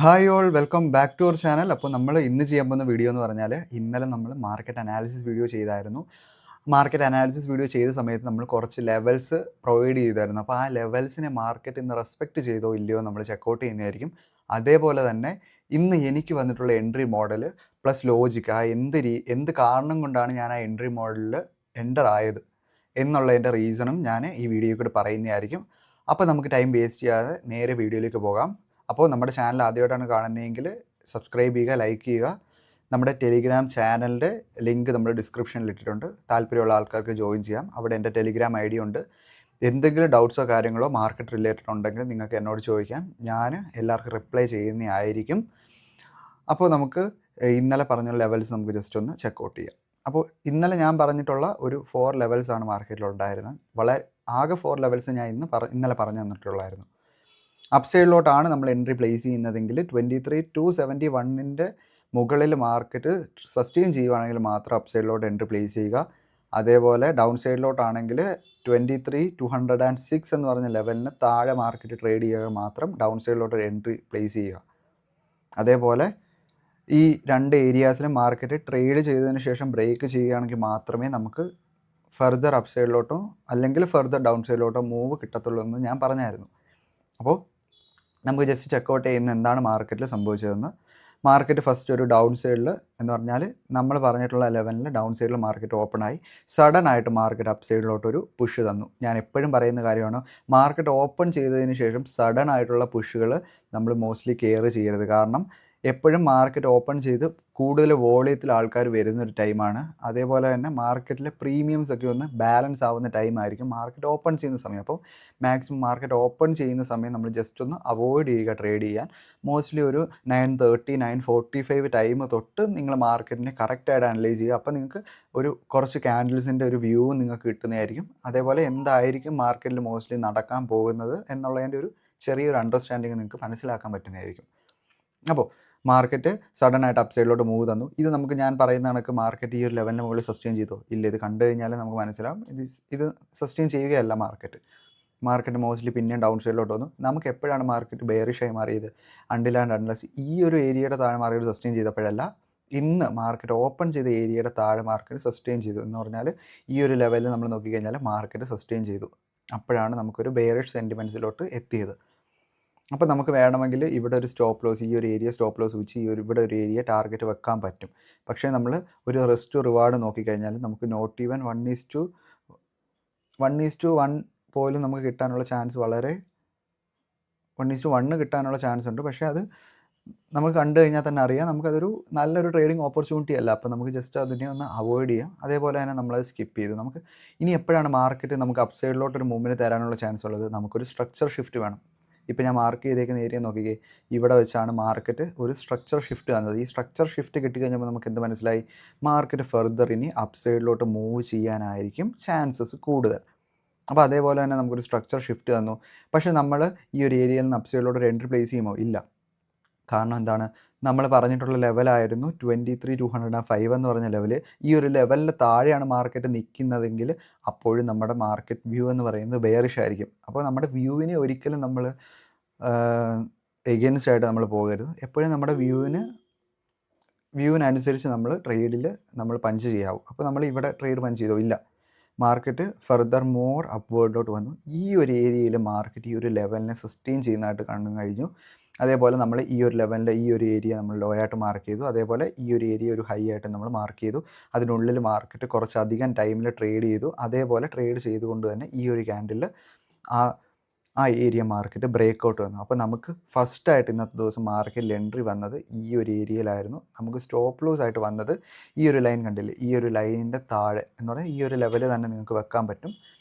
Hi all welcome back to our channel. അപ്പോൾ നമ്മൾ ഇന്ന് ചെയ്യാൻ പോകുന്ന വീഡിയോ എന്ന് പറഞ്ഞാൽ ഇന്നലെ നമ്മൾ മാർക്കറ്റ് അനാലിസിസ് വീഡിയോ ചെയ്തായിരുന്നു. മാർക്കറ്റ് അനാലിസിസ് വീഡിയോ ചെയ്ത സമയത്ത് നമ്മൾ കുറച്ച് ലെവൽസ് പ്രൊവൈഡ് ചെയ്തായിരുന്നു. അപ്പോൾ ആ ലെവൽസിനെ മാർക്കറ്റ് ഇന്ന് റെസ്പെക്റ്റ് ചെയ്തോ ഇല്ലയോ നമ്മൾ ചെക്കൗട്ട് ചെയ്യുന്നതായിരിക്കും. അതേപോലെ തന്നെ ഇന്ന് എനിക്ക് വന്നിട്ടുള്ള എൻട്രി മോഡൽ പ്ലസ് ലോജിക്ക് എന്ത് കാരണം കൊണ്ടാണ് ഞാൻ ആ എൻട്രി മോഡലിൽ എൻ്റർ ആയത് എന്നുള്ളതിൻ്റെ റീസണും ഞാൻ ഈ വീഡിയോയിൽ കൂടി പറയുന്നതായിരിക്കും. അപ്പോൾ നമുക്ക് ടൈം വേസ്റ്റ് ചെയ്യാതെ നേരെ വീഡിയോയിലേക്ക് പോകാം. അപ്പോൾ നമ്മുടെ ചാനൽ ആദ്യമായിട്ടാണ് കാണുന്നതെങ്കിൽ സബ്സ്ക്രൈബ് ചെയ്യുക, ലൈക്ക് ചെയ്യുക. നമ്മുടെ ടെലിഗ്രാം ചാനലിൻ്റെ ലിങ്ക് നമ്മൾ ഡിസ്ക്രിപ്ഷനിൽ ഇട്ടിട്ടുണ്ട്. താല്പര്യമുള്ള ആൾക്കാർക്ക് ജോയിൻ ചെയ്യാം. അവിടെ എൻ്റെ ടെലിഗ്രാം ഐ ഡി ഉണ്ട്. എന്തെങ്കിലും ഡൗട്ട്സോ കാര്യങ്ങളോ മാർക്കറ്റ് റിലേറ്റഡ് ഉണ്ടെങ്കിൽ നിങ്ങൾക്ക് എന്നോട് ചോദിക്കാം. ഞാൻ എല്ലാവർക്കും റിപ്ലൈ ചെയ്യുന്നതായിരിക്കും. അപ്പോൾ നമുക്ക് ഇന്നലെ പറഞ്ഞ ലെവൽസ് നമുക്ക് ജസ്റ്റ് ഒന്ന് ചെക്കൗട്ട് ചെയ്യാം. അപ്പോൾ ഇന്നലെ ഞാൻ പറഞ്ഞിട്ടുള്ള ഒരു 4 ലെവൽസാണ് മാർക്കറ്റിലുണ്ടായിരുന്നത്. ആകെ 4 ലെവൽസ് ഞാൻ ഇന്നലെ പറഞ്ഞു തന്നിട്ടുള്ളായിരുന്നു. അപ്സൈഡിലോട്ടാണ് നമ്മൾ എൻട്രി പ്ലേസ് ചെയ്യുന്നതെങ്കിൽ 23,271 മുകളിൽ മാർക്കറ്റ് സസ്റ്റെയിൻ ചെയ്യുവാണെങ്കിൽ മാത്രം അപ്സൈഡിലോട്ട് എൻട്രി പ്ലേസ് ചെയ്യുക. അതേപോലെ ഡൗൺ സൈഡിലോട്ടാണെങ്കിൽ 23,206 എന്ന് പറഞ്ഞ ലെവലിന് താഴെ മാർക്കറ്റ് ട്രേഡ് ചെയ്യുക മാത്രം ഡൗൺ സൈഡിലോട്ട് എൻട്രി പ്ലേസ് ചെയ്യുക. അതേപോലെ ഈ 2 ഏരിയാസിലും മാർക്കറ്റ് ട്രേഡ് ചെയ്തതിന് ശേഷം ബ്രേക്ക് ചെയ്യുകയാണെങ്കിൽ മാത്രമേ നമുക്ക് ഫർദർ അപ്സൈഡിലോട്ടോ അല്ലെങ്കിൽ ഫർദർ ഡൗൺ സൈഡിലോട്ടോ മൂവ് കിട്ടത്തുള്ളൂ എന്ന് ഞാൻ പറഞ്ഞായിരുന്നു. അപ്പോൾ നമുക്ക് ജസ്റ്റ് ചെക്കൗട്ട് ചെയ്യുന്ന എന്താണ് മാർക്കറ്റിൽ സംഭവിച്ചതെന്ന്. മാർക്കറ്റ് ഫസ്റ്റ് ഒരു ഡൗൺ സൈഡിൽ എന്ന് പറഞ്ഞാൽ നമ്മൾ പറഞ്ഞിട്ടുള്ള ലെവലിൽ ഡൗൺ സൈഡിൽ മാർക്കറ്റ് ഓപ്പണായി സഡൻ ആയിട്ട് മാർക്കറ്റ് അപ്പ് സൈഡിലോട്ടൊരു പുഷ് തന്നു. ഞാൻ എപ്പോഴും പറയുന്ന കാര്യമാണ്, മാർക്കറ്റ് ഓപ്പൺ ചെയ്തതിന് ശേഷം സഡൻ ആയിട്ടുള്ള പുഷുകൾ നമ്മൾ മോസ്റ്റ്ലി കെയർ ചെയ്യരുത്. കാരണം എപ്പോഴും മാർക്കറ്റ് ഓപ്പൺ ചെയ്ത് കൂടുതൽ വോളിയത്തിൽ ആൾക്കാർ വരുന്നൊരു ടൈമാണ്. അതേപോലെ തന്നെ മാർക്കറ്റിലെ പ്രീമിയംസ് ഒക്കെ ഒന്ന് ബാലൻസ് ആവുന്ന ടൈമായിരിക്കും മാർക്കറ്റ് ഓപ്പൺ ചെയ്യുന്ന സമയം. അപ്പോൾ മാക്സിമം മാർക്കറ്റ് ഓപ്പൺ ചെയ്യുന്ന സമയം നമ്മൾ ജസ്റ്റ് ഒന്ന് അവോയ്ഡ് ചെയ്യുക ട്രേഡ് ചെയ്യാൻ. മോസ്റ്റ്ലി ഒരു 9:30 9:45 ടൈം തൊട്ട് നിങ്ങൾ മാർക്കറ്റിനെ കറക്റ്റായിട്ട് അനലൈസ് ചെയ്യുക. അപ്പോൾ നിങ്ങൾക്ക് ഒരു കുറച്ച് ക്യാൻഡിൽസിൻ്റെ ഒരു വ്യൂ നിങ്ങൾക്ക് കിട്ടുന്നതായിരിക്കും. അതേപോലെ എന്തായിരിക്കും മാർക്കറ്റിൽ മോസ്റ്റ്ലി നടക്കാൻ പോകുന്നത് എന്നുള്ളതിൻ്റെ ഒരു ചെറിയൊരു അണ്ടർസ്റ്റാൻഡിങ് നിങ്ങൾക്ക് മനസ്സിലാക്കാൻ പറ്റുന്നതായിരിക്കും. അപ്പോൾ മാർക്കറ്റ് സഡൻ ആയിട്ട് അപ്സൈഡിലോട്ട് മൂവ് തന്നു. ഇത് നമുക്ക് ഞാൻ പറയുന്ന കണക്ക് മാർക്കറ്റ് ഈ ഒരു ലെവലിന് മുകളിൽ സസ്റ്റെയിൻ ചെയ്തോ ഇല്ല, ഇത് കണ്ടു കഴിഞ്ഞാൽ നമുക്ക് മനസ്സിലാവും ഇത് സസ്റ്റെയിൻ ചെയ്യുകയല്ല. മാർക്കറ്റ് മോസ്റ്റ്ലി പിന്നെയും ഡൗൺ സൈഡിലോട്ട് വന്നു. നമുക്ക് എപ്പോഴാണ് മാർക്കറ്റ് ബെയറിഷായി മാറിയത്? അൺടിൽ ആൻഡ് അൺലെസ് ഈ ഒരു ഏരിയയുടെ താഴെ മാർക്കറ്റ് സസ്റ്റെയിൻ ചെയ്തപ്പോഴല്ല, ഇന്ന് മാർക്കറ്റ് ഓപ്പൺ ചെയ്ത ഏരിയയുടെ താഴെ മാർക്കറ്റ് സസ്റ്റെയിൻ ചെയ്തു എന്ന് പറഞ്ഞാൽ ഈ ഒരു ലെവലിൽ നമ്മൾ നോക്കിക്കഴിഞ്ഞാൽ മാർക്കറ്റ് സസ്റ്റെയിൻ ചെയ്തു. അപ്പോഴാണ് നമുക്കൊരു ബെയറിഷ് സെൻറ്റിമെൻറ്റ്സിലോട്ട് എത്തിയത്. അപ്പോൾ നമുക്ക് വേണമെങ്കിൽ ഇവിടെ ഒരു സ്റ്റോപ്പ് ലോസ്, ഈ ഒരു ഏരിയ സ്റ്റോപ്പ് ലോസ് വെച്ച് ഇവിടെ ഒരു ഏരിയ ടാർഗറ്റ് വെക്കാൻ പറ്റും. പക്ഷേ നമ്മൾ ഒരു റിസ്ക് ടു റിവാർഡ് നോക്കിക്കഴിഞ്ഞാൽ നമുക്ക് നോട്ട് ഈവൻ 1:1 പോലും നമുക്ക് കിട്ടാനുള്ള ചാൻസ് 1:1 കിട്ടാനുള്ള ചാൻസ് ഉണ്ട്. പക്ഷേ അത് നമുക്ക് കണ്ടു കഴിഞ്ഞാൽ തന്നെ അറിയാം നമുക്കതൊരു നല്ലൊരു ട്രേഡിംഗ് ഓപ്പർച്യൂണിറ്റി അല്ല. അപ്പോൾ നമുക്ക് ജസ്റ്റ് അതിനെ ഒന്ന് അവോയ്ഡ് ചെയ്യാം. അതേപോലെ തന്നെ നമ്മളത് സ്കിപ്പ് ചെയ്തു. നമുക്ക് ഇനി എപ്പോഴാണ് മാർക്കറ്റ് നമുക്ക് അപ്സൈഡിലോട്ടൊരു മൂവ്മെൻറ്റ് തരാനുള്ള ചാൻസ് ഉള്ളത്? നമുക്കൊരു സ്ട്രക്ചർ ഷിഫ്റ്റ് വേണം. ഇപ്പോൾ ഞാൻ മാർക്ക് ചെയ്തേക്കുന്ന ഏരിയ നോക്കിക്കേ, ഇവിടെ വെച്ചാണ് മാർക്കറ്റ് ഒരു സ്ട്രക്ചർ ഷിഫ്റ്റ് വന്നത്. ഈ സ്ട്രക്ചർ ഷിഫ്റ്റ് കിട്ടിക്കഴിഞ്ഞപ്പോൾ നമുക്ക് എന്ത് മനസ്സിലായി? മാർക്കറ്റ് ഫർദർ ഇനി അപ്സൈഡിലോട്ട് മൂവ് ചെയ്യാനായിരിക്കും ചാൻസസ് കൂടുതൽ. അപ്പോൾ അതേപോലെ തന്നെ നമുക്കൊരു സ്ട്രക്ചർ ഷിഫ്റ്റ് തന്നു. പക്ഷേ നമ്മൾ ഈ ഒരു ഏരിയയിൽ നിന്ന് അപ്സൈഡിലോട്ട് ഒരു എൻട്രി പ്ലേസ് ചെയ്യുമോ? ഇല്ല. കാരണം എന്താണ്? നമ്മൾ പറഞ്ഞിട്ടുള്ള ലെവലായിരുന്നു 23,205 എന്ന് പറഞ്ഞ ലെവല്. ഈ ഒരു ലെവലിന് താഴെയാണ് മാർക്കറ്റ് നിൽക്കുന്നതെങ്കിൽ അപ്പോഴും നമ്മുടെ മാർക്കറ്റ് വ്യൂ എന്ന് പറയുന്നത് ബെയറിഷ് ആയിരിക്കും. അപ്പോൾ നമ്മുടെ വ്യൂവിനെ ഒരിക്കലും നമ്മൾ എഗെയിൻസ്റ്റ് ആയിട്ട് നമ്മൾ പോകരുത്. എപ്പോഴും നമ്മുടെ വ്യൂവിനനുസരിച്ച് നമ്മൾ ട്രേഡിൽ നമ്മൾ പഞ്ച് ചെയ്യാവും. അപ്പോൾ നമ്മൾ ഇവിടെ ട്രേഡ് പഞ്ച് ചെയ്തോ? ഇല്ല. മാർക്കറ്റ് ഫർദർ മോർ അപ്വേർഡിലോട്ട് വന്നു. ഈ ഒരു ഏരിയയിൽ മാർക്കറ്റ് ഈ ഒരു ലെവലിനെ സസ്റ്റെയിൻ ചെയ്യുന്നതായിട്ട് കാണാൻ കഴിഞ്ഞു. അതേപോലെ നമ്മൾ ഈ ഒരു ലെവലിൻ്റെ ഈ ഒരു ഏരിയ നമ്മൾ ലോ ആയിട്ട് മാർക്ക് ചെയ്തു. അതേപോലെ ഈ ഒരു ഏരിയ ഒരു ഹൈ ആയിട്ട് നമ്മൾ മാർക്ക് ചെയ്തു. അതിനുള്ളിൽ മാർക്കറ്റ് കുറച്ചധികം ടൈമിൽ ട്രേഡ് ചെയ്തു. അതേപോലെ ട്രേഡ് ചെയ്തുകൊണ്ട് തന്നെ ഈ ഒരു ക്യാൻഡിൽ ആ ഏരിയ മാർക്കറ്റ് ബ്രേക്ക് ഔട്ട് വന്നു. അപ്പോൾ നമുക്ക് ഫസ്റ്റായിട്ട് ഇന്നത്തെ ദിവസം മാർക്കറ്റിൽ എൻട്രി വന്നത് ഈ ഒരു ഏരിയയിലായിരുന്നു. നമുക്ക് സ്റ്റോപ്പ് ലോസ് ആയിട്ട് വന്നത് ഈ ഒരു ലൈൻ കണ്ടില്ലേ, ഈ ഒരു ലൈനിൻ്റെ താഴെ എന്ന് പറഞ്ഞാൽ ഈ ഒരു ലെവലിൽ തന്നെ നിങ്ങൾക്ക് വെക്കാൻ പറ്റും.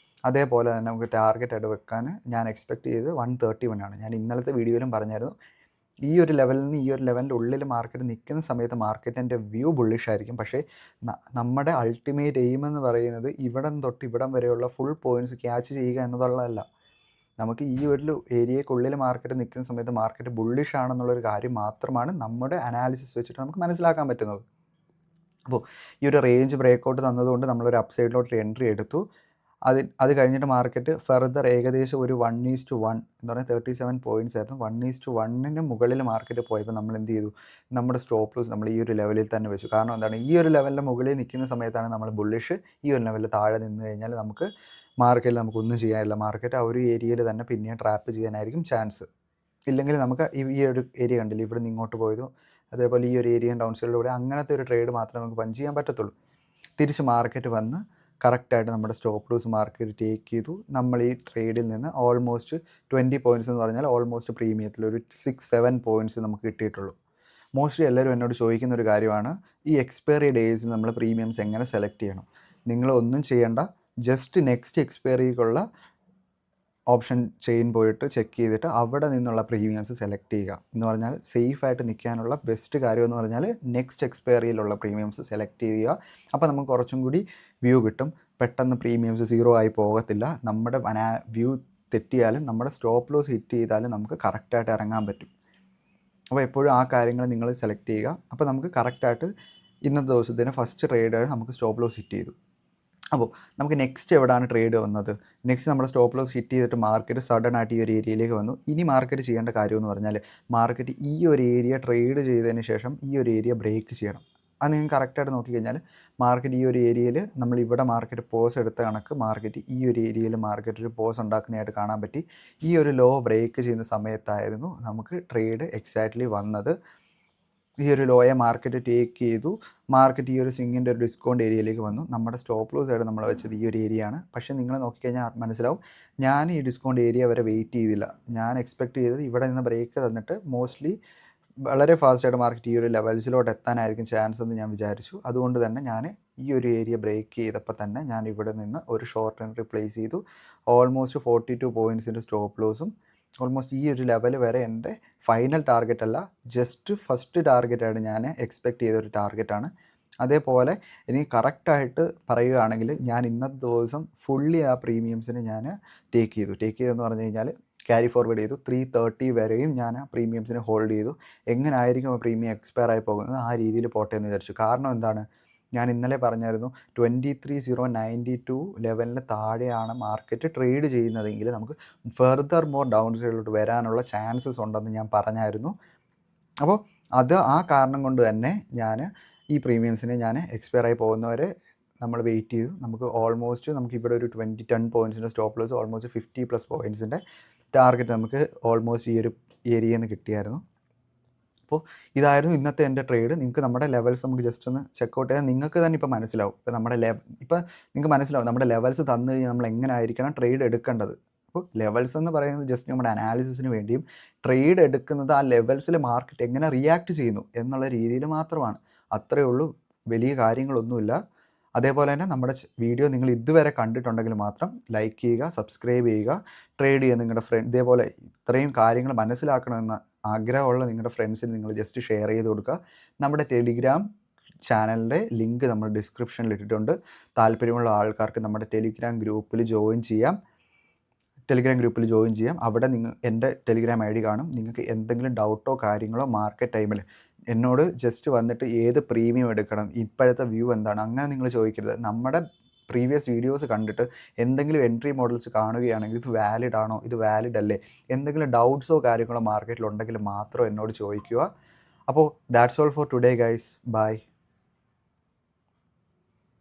അതേപോലെ തന്നെ നമുക്ക് ടാർഗറ്റായിട്ട് വെക്കാൻ ഞാൻ എക്സ്പെക്റ്റ് ചെയ്ത് 131 ആണ്. ഞാൻ ഇന്നലത്തെ വീഡിയോയിലും പറഞ്ഞായിരുന്നു, ഈ ഒരു ലെവലിൽ നിന്ന് ഈ ഒരു ലെവലിൻ്റെ ഉള്ളിൽ മാർക്കറ്റ് നിൽക്കുന്ന സമയത്ത് മാർക്കറ്റിൻ്റെ വ്യൂ ബുള്ളിഷ് ആയിരിക്കും. പക്ഷേ നമ്മുടെ അൾട്ടിമേറ്റ് എയിം എന്ന് പറയുന്നത് ഇവിടം തൊട്ട് ഇവിടം വരെയുള്ള ഫുൾ പോയിൻറ്റ്സ് ക്യാച്ച് ചെയ്യുക എന്നതുള്ളതല്ല. നമുക്ക് ഈ ഒരു ഏരിയക്കുള്ളിൽ മാർക്കറ്റ് നിൽക്കുന്ന സമയത്ത് മാർക്കറ്റ് ബുള്ളിഷ് ആണെന്നുള്ളൊരു കാര്യം മാത്രമാണ് നമ്മുടെ അനാലിസിസ് വെച്ചിട്ട് നമുക്ക് മനസ്സിലാക്കാൻ പറ്റുന്നത്. അപ്പോൾ ഈ ഒരു റേഞ്ച് ബ്രേക്കൗട്ട് തന്നതുകൊണ്ട് നമ്മളൊരു അപ്സൈഡിലോട്ട് എൻട്രി എടുത്തു. അത് കഴിഞ്ഞിട്ട് മാർക്കറ്റ് ഫർദർ ഏകദേശം ഒരു 1:1 എന്ന് പറഞ്ഞാൽ 37 പോയിൻറ്റ്സ് ആയിരുന്നു. 1:1 മുകളിൽ മാർക്കറ്റ് പോയപ്പോൾ നമ്മൾ എന്ത് ചെയ്തു, നമ്മുടെ സ്റ്റോപ്പ് ലോസ് നമ്മൾ ഈ ഒരു ലെവലിൽ തന്നെ വെച്ചു. കാരണം എന്താണ്, ഈ ഒരു ലെവലിൻ്റെ മുകളിൽ നിൽക്കുന്ന സമയത്താണ് നമ്മൾ ബുള്ളിഷ്. ഈ ഒരു ലെവലിൽ താഴെ നിന്ന് കഴിഞ്ഞാൽ മാർക്കറ്റിൽ നമുക്കൊന്നും ചെയ്യാനില്ല. മാർക്കറ്റ് ആ ഒരു ഏരിയയിൽ തന്നെ പിന്നെയും ട്രാപ്പ് ചെയ്യാനായിരിക്കും ചാൻസ്. ഇല്ലെങ്കിൽ നമുക്ക് ഈ ഒരു ഏരിയ കണ്ടില്ല, ഇവിടെ നിന്ന് ഇങ്ങോട്ട് പോയതും അതേപോലെ ഈ ഒരു ഏരിയ ഡൗൺ സൈഡിലൂടെ അങ്ങനത്തെ ഒരു ട്രേഡ് മാത്രമേ നമുക്ക് പഞ്ച് ചെയ്യാൻ പറ്റത്തുള്ളൂ. തിരിച്ച് മാർക്കറ്റ് വന്ന് കറക്റ്റായിട്ട് നമ്മുടെ സ്റ്റോപ്പ് ലോസ് മാർക്കറ്റ് ടേക്ക് ചെയ്തു. നമ്മൾ ഈ ട്രേഡിൽ നിന്ന് ഓൾമോസ്റ്റ് 20 പോയിൻറ്റ്സ് എന്ന് പറഞ്ഞാൽ ഓൾമോസ്റ്റ് പ്രീമിയത്തിൽ ഒരു 6-7 പോയിൻറ്റ്സ് നമുക്ക് കിട്ടിയിട്ടുള്ളൂ. മോസ്റ്റ്ലി എല്ലാവരും എന്നോട് ചോദിക്കുന്ന ഒരു കാര്യമാണ്, ഈ എക്സ്പയറി ഡേയ്സിൽ നമ്മൾ പ്രീമിയംസ് എങ്ങനെ സെലക്ട് ചെയ്യണം. നിങ്ങളൊന്നും ചെയ്യേണ്ട, ജസ്റ്റ് നെക്സ്റ്റ് എക്സ്പയറിക്കുള്ള ഓപ്ഷൻ ചെയിൻ പോയിട്ട് ചെക്ക് ചെയ്തിട്ട് അവിടെ നിന്നുള്ള പ്രീമിയംസ് സെലക്ട് ചെയ്യുക. എന്ന് പറഞ്ഞാൽ സേഫായിട്ട് നിൽക്കാനുള്ള ബെസ്റ്റ് കാര്യം എന്ന് പറഞ്ഞാൽ നെക്സ്റ്റ് എക്സ്പയറിയിലുള്ള പ്രീമിയംസ് സെലക്ട് ചെയ്യുക. അപ്പോൾ നമുക്ക് കുറച്ചും കൂടി വ്യൂ കിട്ടും. പെട്ടെന്ന് പ്രീമിയംസ് 0 ആയി പോകത്തില്ല. നമ്മുടെ വ്യൂ തെറ്റിയാലും നമ്മുടെ സ്റ്റോപ്പ് ലോസ് ഹിറ്റ് ചെയ്താലും നമുക്ക് കറക്റ്റായിട്ട് ഇറങ്ങാൻ പറ്റും. അപ്പോൾ എപ്പോഴും ആ കാര്യങ്ങൾ നിങ്ങൾ സെലക്ട് ചെയ്യുക. അപ്പോൾ നമുക്ക് കറക്റ്റായിട്ട് ഇന്നത്തെ ദിവസത്തിന് ഫസ്റ്റ് ട്രേഡ് നമുക്ക് സ്റ്റോപ്പ് ലോസ് ഹിറ്റ് ചെയ്തു. അപ്പോൾ നമുക്ക് നെക്സ്റ്റ് എവിടെയാണ് ട്രേഡ് വന്നത്, നെക്സ്റ്റ് നമ്മുടെ സ്റ്റോപ്പ് ലോസ് ഹിറ്റ് ചെയ്തിട്ട് മാർക്കറ്റ് സഡൻ ആയിട്ട് ഈ ഒരു ഏരിയയിലേക്ക് വന്നു. ഇനി മാർക്കറ്റ് ചെയ്യേണ്ട കാര്യം എന്ന് പറഞ്ഞാൽ മാർക്കറ്റ് ഈ ഒരു ഏരിയ ട്രേഡ് ചെയ്തതിന് ശേഷം ഈ ഒരു ഏരിയ ബ്രേക്ക് ചെയ്യണം. അത് നിങ്ങൾ കറക്റ്റായിട്ട് നോക്കിക്കഴിഞ്ഞാൽ മാർക്കറ്റ് ഈ ഒരു ഏരിയയിൽ നമ്മളിവിടെ മാർക്കറ്റ് പോസ് എടുത്ത കണക്ക് മാർക്കറ്റ് ഈ ഒരു ഏരിയയിൽ മാർക്കറ്റ് ഒരു പോസ് ഉണ്ടാക്കുന്നതായിട്ട് കാണാൻ പറ്റി. ഈ ഒരു ലോ ബ്രേക്ക് ചെയ്യുന്ന സമയത്തായിരുന്നു നമുക്ക് ട്രേഡ് എക്സാക്ട്ലി വന്നത്. ഈ ഒരു ലോയെ മാർക്കറ്റ് ടേക്ക് ചെയ്തു. മാർക്കറ്റ് ഈ ഒരു സ്വിങ്ങിൻ്റെ ഒരു ഡിസ്കൗണ്ട് ഏരിയയിലേക്ക് വന്നു. നമ്മുടെ സ്റ്റോപ്പ് ലോസ് ആയിട്ട് നമ്മൾ വെച്ചത് ഈ ഒരു ഏരിയ ആണ്. പക്ഷേ നിങ്ങൾ നോക്കിക്കഴിഞ്ഞാൽ മനസ്സിലാവും, ഞാൻ ഈ ഡിസ്കൗണ്ട് ഏരിയ വരെ വെയിറ്റ് ചെയ്തില്ല. ഞാൻ എക്സ്പെക്റ്റ് ചെയ്തത് ഇവിടെ നിന്ന് ബ്രേക്ക് തന്നിട്ട് മോസ്റ്റ്ലി വളരെ ഫാസ്റ്റായിട്ട് മാർക്കറ്റ് ഈ ഒരു ലെവൽസിലോട്ട് എത്താനായിരിക്കും ചാൻസ് എന്ന് ഞാൻ വിചാരിച്ചു. അതുകൊണ്ട് തന്നെ ഞാൻ ഈ ഒരു ഏരിയ ബ്രേക്ക് ചെയ്തപ്പോൾ തന്നെ ഞാൻ ഇവിടെ നിന്ന് ഒരു ഷോർട്ട് എൻട്രി പ്ലേസ് ചെയ്തു. ഓൾമോസ്റ്റ് 42 പോയിൻറ്റ്സിൻ്റെ സ്റ്റോപ്പ് ലോസും ഓൾമോസ്റ്റ് ഈ ഒരു ലെവൽ വരെ എൻ്റെ ഫൈനൽ ടാർഗറ്റ് അല്ല, ജസ്റ്റ് ഫസ്റ്റ് ടാർഗറ്റായിട്ട് ഞാൻ എക്സ്പെക്റ്റ് ചെയ്തൊരു ടാർഗറ്റാണ്. അതേപോലെ എനിക്ക് കറക്റ്റായിട്ട് പറയുകയാണെങ്കിൽ ഞാൻ ഇന്നത്തെ ദിവസം ഫുള്ളി ആ പ്രീമിയംസിന് ഞാൻ ടേക്ക് ചെയ്തെന്ന് പറഞ്ഞു കഴിഞ്ഞാൽ ക്യാരി ഫോർവേഡ് ചെയ്തു. 330 വരെയും ഞാൻ ആ പ്രീമിയംസിനെ ഹോൾഡ് ചെയ്തു. എങ്ങനെ ആയിരിക്കും ആ പ്രീമിയം എക്സ്പയർ ആയി പോകുന്നത് ആ രീതിയിൽ പോട്ടെ എന്ന് വിചാരിച്ചു. കാരണം എന്താണ്, ഞാൻ ഇന്നലെ പറഞ്ഞായിരുന്നു 23,092 ലെവലിന് താഴെയാണ് മാർക്കറ്റ് ട്രേഡ് ചെയ്യുന്നതെങ്കിൽ നമുക്ക് ഫർദർ മോർ ഡൗൺ സൈഡിലോട്ട് വരാനുള്ള ചാൻസസ് ഉണ്ടെന്ന് ഞാൻ പറഞ്ഞായിരുന്നു. അപ്പോൾ ആ കാരണം കൊണ്ട് തന്നെ ഞാൻ ഈ പ്രീമിയംസിനെ ഞാൻ എക്സ്പയർ ആയി പോകുന്നവരെ നമ്മൾ വെയിറ്റ് ചെയ്തു. നമുക്ക് ഇവിടെ ഒരു 10 പോയിൻറ്റ്സിൻ്റെ സ്റ്റോപ്പ് ലോസ് ഓൾമോസ്റ്റ് 50+ പോയിൻറ്റ്സിൻ്റെ ടാർഗറ്റ് നമുക്ക് ഓൾമോസ്റ്റ് ഈ ഒരു ഏരിയയിൽ നിന്ന് കിട്ടിയായിരുന്നു. അപ്പോൾ ഇതായിരുന്നു ഇന്നത്തെ എൻ്റെ ട്രേഡ്. നിങ്ങൾക്ക് നമ്മുടെ ലെവൽസ് നമുക്ക് ജസ്റ്റ് ഒന്ന് ചെക്കൗട്ട് ചെയ്താൽ നിങ്ങൾക്ക് തന്നെ ഇപ്പോൾ മനസ്സിലാവും. ഇപ്പോൾ നിങ്ങൾക്ക് മനസ്സിലാവും നമ്മുടെ ലെവൽസ് തന്നു കഴിഞ്ഞാൽ നമ്മൾ എങ്ങനെ ആയിരിക്കണം ട്രേഡ് എടുക്കേണ്ടത്. അപ്പോൾ ലെവൽസ് എന്ന് പറയുന്നത് ജസ്റ്റ് നമ്മുടെ അനാലിസിസിന് വേണ്ടിയും ട്രേഡ് എടുക്കുന്നത് ആ ലെവൽസിൽ മാർക്കറ്റ് എങ്ങനെ റിയാക്ട് ചെയ്യുന്നു എന്നുള്ള രീതിയിൽ മാത്രമാണ്. അത്രയേ ഉള്ളൂ, വലിയ കാര്യങ്ങളൊന്നുമില്ല. അതേപോലെ തന്നെ നമ്മുടെ വീഡിയോ നിങ്ങൾ ഇതുവരെ കണ്ടിട്ടുണ്ടെങ്കിൽ മാത്രം ലൈക്ക് ചെയ്യുക, സബ്സ്ക്രൈബ് ചെയ്യുക, ട്രേഡ് ചെയ്യുക. നിങ്ങളുടെ ഇതേപോലെ ഇത്രയും കാര്യങ്ങൾ മനസ്സിലാക്കണമെന്ന് ആഗ്രഹമുള്ള നിങ്ങളുടെ ഫ്രണ്ട്സിന് നിങ്ങൾ ജസ്റ്റ് ഷെയർ ചെയ്ത് കൊടുക്കുക. നമ്മുടെ ടെലിഗ്രാം ചാനലിൻ്റെ ലിങ്ക് നമ്മൾ ഡിസ്ക്രിപ്ഷനിൽ ഇട്ടിട്ടുണ്ട്. താല്പര്യമുള്ള ആൾക്കാർക്ക് നമ്മുടെ ടെലിഗ്രാം ഗ്രൂപ്പിൽ ജോയിൻ ചെയ്യാം. അവിടെ എൻ്റെ ടെലിഗ്രാം ID കാണും. നിങ്ങൾക്ക് എന്തെങ്കിലും ഡൗട്ടോ കാര്യങ്ങളോ മാർക്കറ്റ് ടൈമിൽ എന്നോട് ജസ്റ്റ് വന്നിട്ട് ഏത് പ്രീമിയം എടുക്കണം, ഇപ്പോഴത്തെ വ്യൂ എന്താണ്, അങ്ങനെ നിങ്ങൾ ചോദിക്കരുത്. നമ്മുടെ പ്രീവിയസ് വീഡിയോസ് കണ്ടിട്ട് എന്തെങ്കിലും എൻട്രി മോഡൽസ് കാണുകയാണെങ്കിൽ ഇത് വാലിഡ് ആണോ, ഇത് വാലിഡ് അല്ലേ, എന്തെങ്കിലും ഡൗട്ട്സോ കാര്യങ്ങളോ മാർക്കറ്റിൽ ഉണ്ടെങ്കിൽ മാത്രം എന്നോട് ചോദിക്കുക. അപ്പോൾ that's all for today guys. By.